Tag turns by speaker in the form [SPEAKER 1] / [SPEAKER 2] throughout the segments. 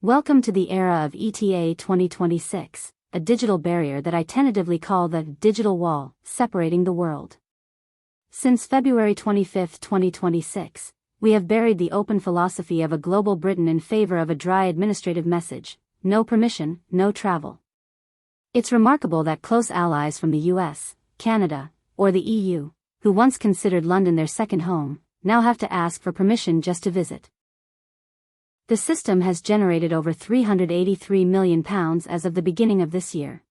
[SPEAKER 1] Welcome to the era of ETA 2026, a digital barrier that I tentatively call the digital wall, separating the world. Since February 25, 2026, we have buried the open philosophy of a global Britain in favor of a dry administrative message: no permission, no travel. It's remarkable that close allies from the US, Canada, or the EU, who once considered London their second home, now have to ask for permission just to visit. The system has generated over £383 million as of the beginning of this year.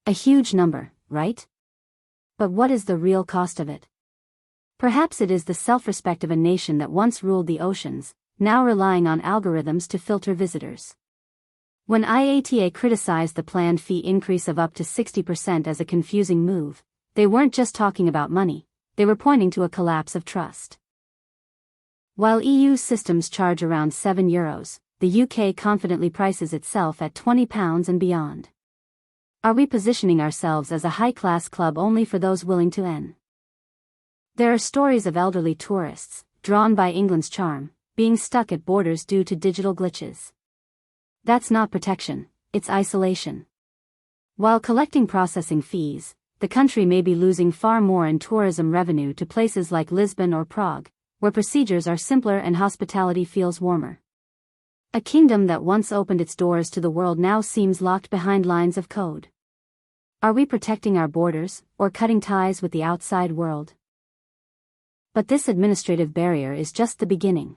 [SPEAKER 1] A huge number, right? But what is the real cost of it? Perhaps it is the self-respect of a nation that once ruled the oceans, now relying on algorithms to filter visitors. When IATA criticized the planned fee increase of up to 60% as a confusing move, they weren't just talking about money, they were pointing to a collapse of trust. While EU systems charge around €7, the UK confidently prices itself at £20 and beyond. Are we positioning ourselves as a high-class club only for those willing to earn? There are stories of elderly tourists, drawn by England's charm, being stuck at borders due to digital glitches. That's not protection, it's isolation. While collecting processing fees, the country may be losing far more in tourism revenue to places like Lisbon or Prague, where procedures are simpler and hospitality feels warmer. A kingdom that once opened its doors to the world now seems locked behind lines of code. Are we protecting our borders, or cutting ties with the outside world? But this administrative barrier is just the beginning.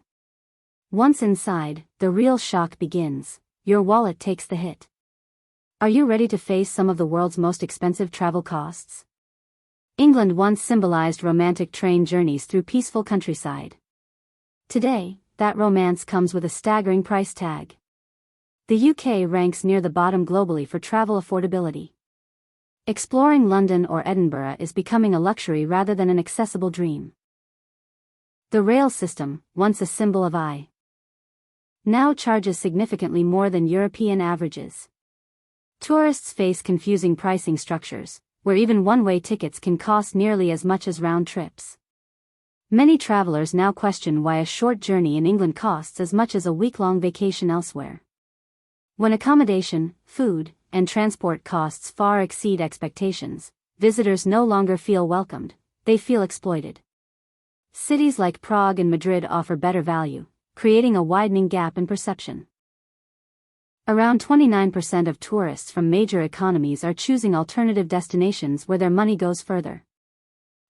[SPEAKER 1] Once inside, the real shock begins. Your wallet takes the hit. Are you ready to face some of the world's most expensive travel costs? England once symbolized romantic train journeys through peaceful countryside. Today, that romance comes with a staggering price tag. The UK ranks near the bottom globally for travel affordability. Exploring London or Edinburgh is becoming a luxury rather than an accessible dream. The rail system, once a symbol of now charges significantly more than European averages. Tourists face confusing pricing structures, where even one-way tickets can cost nearly as much as round trips. Many travelers now question why a short journey in England costs as much as a week-long vacation elsewhere. When accommodation, food, and transport costs far exceed expectations, visitors no longer feel welcomed, they feel exploited. Cities like Prague and Madrid offer better value, creating a widening gap in perception. Around 29% of tourists from major economies are choosing alternative destinations where their money goes further.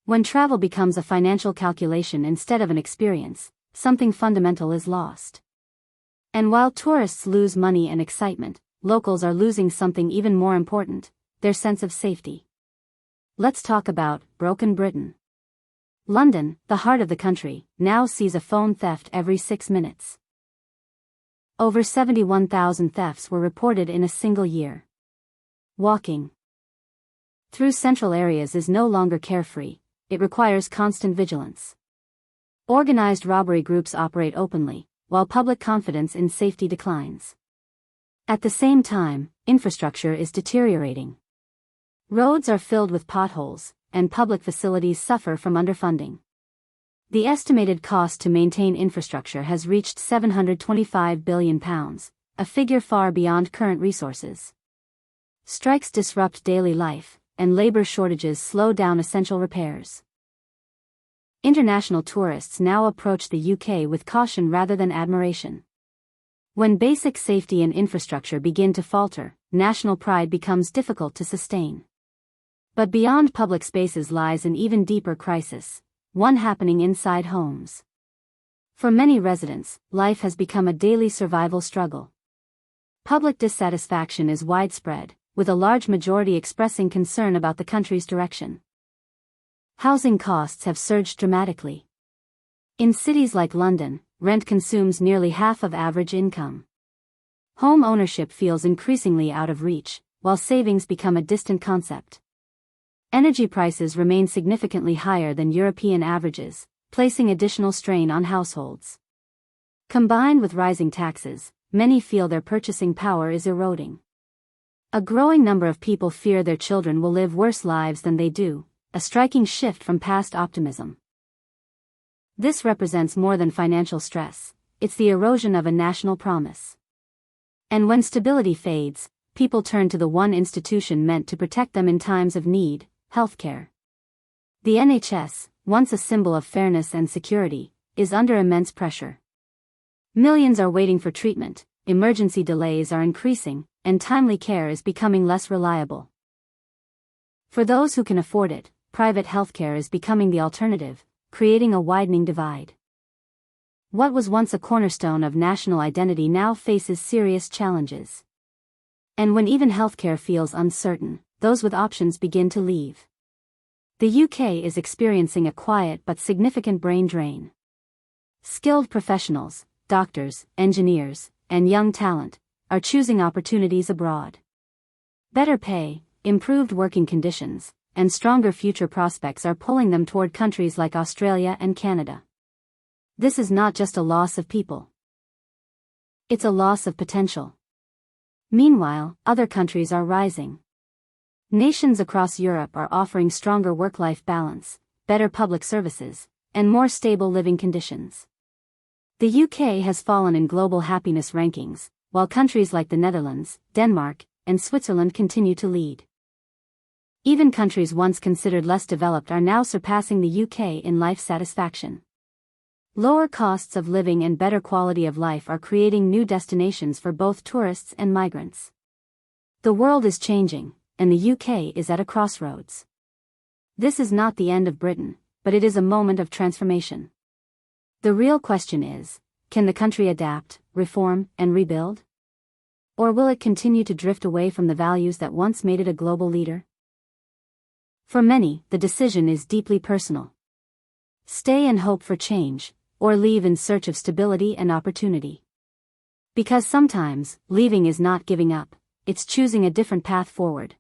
[SPEAKER 1] When travel becomes a financial calculation instead of an experience, something fundamental is lost. And while tourists lose money and excitement, locals are losing something even more important: their sense of safety. Let's talk about broken Britain. London, the heart of the country, now sees a phone theft every 6 minutes. Over 71,000 thefts were reported in a single year. Walking through central areas is no longer carefree, it requires constant vigilance. Organized robbery groups operate openly, while public confidence in safety declines. At the same time, infrastructure is deteriorating. Roads are filled with potholes, and public facilities suffer from underfunding. The estimated cost to maintain infrastructure has reached £725 billion, a figure far beyond current resources. Strikes disrupt daily life, and labor shortages slow down essential repairs. International tourists now approach the UK with caution rather than admiration. When basic safety and infrastructure begin to falter, national pride becomes difficult to sustain. But beyond public spaces lies an even deeper crisis, one happening inside homes. For many residents, life has become a daily survival struggle. Public dissatisfaction is widespread, with a large majority expressing concern about the country's direction. Housing costs have surged dramatically. In cities like London, rent consumes nearly half of average income. Home ownership feels increasingly out of reach, while savings become a distant concept. Energy prices remain significantly higher than European averages, placing additional strain on households. Combined with rising taxes, many feel their purchasing power is eroding. A growing number of people fear their children will live worse lives than they do, a striking shift from past optimism. This represents more than financial stress, it's the erosion of a national promise. And when stability fades, people turn to the one institution meant to protect them in times of need, healthcare. The NHS, once a symbol of fairness and security, is under immense pressure. Millions are waiting for treatment, emergency delays are increasing, and timely care is becoming less reliable. For those who can afford it, private healthcare is becoming the alternative, creating a widening divide. What was once a cornerstone of national identity now faces serious challenges. And when even healthcare feels uncertain, those with options begin to leave. The UK is experiencing a quiet but significant brain drain. Skilled professionals, doctors, engineers, and young talent, are choosing opportunities abroad. Better pay, improved working conditions, and stronger future prospects are pulling them toward countries like Australia and Canada. This is not just a loss of people. It's a loss of potential. Meanwhile, other countries are rising. Nations across Europe are offering stronger work-life balance, better public services, and more stable living conditions. The UK has fallen in global happiness rankings, while countries like the Netherlands, Denmark, and Switzerland continue to lead. Even countries once considered less developed are now surpassing the UK in life satisfaction. Lower costs of living and better quality of life are creating new destinations for both tourists and migrants. The world is changing, and the UK is at a crossroads. This is not the end of Britain, but it is a moment of transformation. The real question is, can the country adapt, reform, and rebuild? Or will it continue to drift away from the values that once made it a global leader? For many, the decision is deeply personal. Stay and hope for change, or leave in search of stability and opportunity. Because sometimes, leaving is not giving up, it's choosing a different path forward.